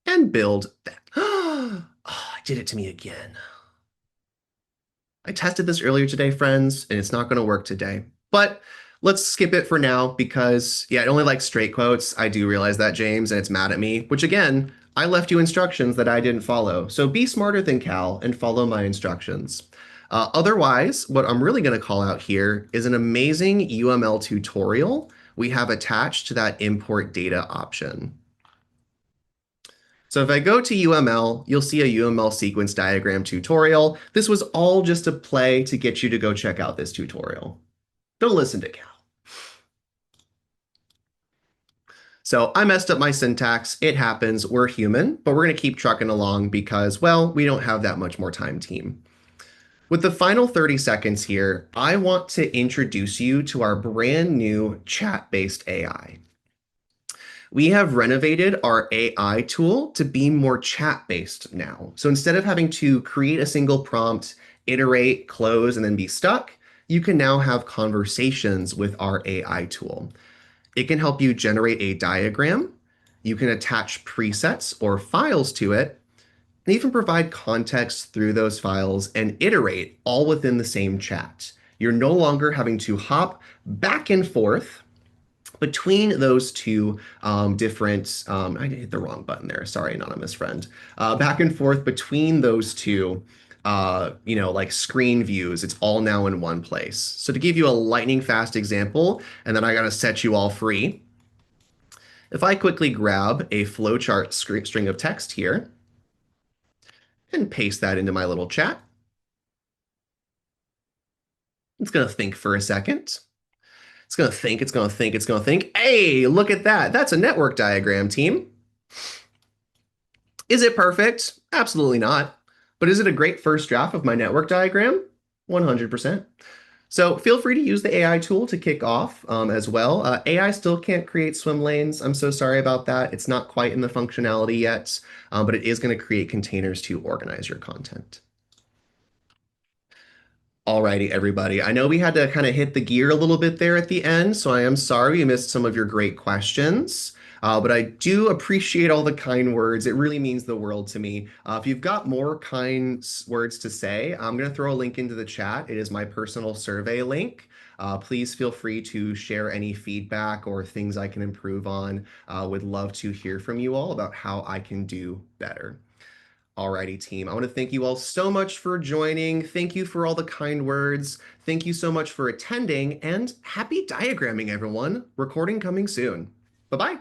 and build that. Oh, I did it to me again. I tested this earlier today, friends, and it's not going to work today. But let's skip it for now because, yeah, it only likes straight quotes. I do realize that, James, and it's mad at me, which again, I left you instructions that I didn't follow. So be smarter than Cal and follow my instructions. Otherwise, what I'm really going to call out here is an amazing UML tutorial we have attached to that import data option. So if I go to UML, you'll see a UML sequence diagram tutorial. This was all just a play to get you to go check out this tutorial. Don't listen to Cal. So I messed up my syntax. It happens. We're human, but we're going to keep trucking along because, well, we don't have that much more time, team. With the final 30 seconds here, I want to introduce you to our brand new chat-based AI. We have renovated our AI tool to be more chat-based now. So instead of having to create a single prompt, iterate, close, and then be stuck, you can now have conversations with our AI tool. It can help you generate a diagram. You can attach presets or files to it, and even provide context through those files and iterate all within the same chat. You're no longer having to hop back and forth between those two different, I hit the wrong button there. Sorry, anonymous friend. Back and forth between those two, like screen views. It's all now in one place. So to give you a lightning fast example, and then I got to set you all free. If I quickly grab a flowchart string of text here and paste that into my little chat, it's going to think for a second. It's going to think, it's going to think, it's going to think. Hey, look at that. That's a network diagram, team. Is it perfect? Absolutely not. But is it a great first draft of my network diagram? 100%. So feel free to use the AI tool to kick off as well. AI still can't create swim lanes. I'm so sorry about that. It's not quite in the functionality yet, but it is going to create containers to organize your content. Alrighty, everybody. I know we had to kind of hit the gear a little bit there at the end, so I am sorry we missed some of your great questions. But I do appreciate all the kind words. It really means the world to me. If you've got more kind words to say, I'm going to throw a link into the chat. It is my personal survey link. Please feel free to share any feedback or things I can improve on. Would love to hear from you all about how I can do better. Alrighty, team. I want to thank you all so much for joining. Thank you for all the kind words. Thank you so much for attending, and happy diagramming, everyone. Recording coming soon. Bye-bye.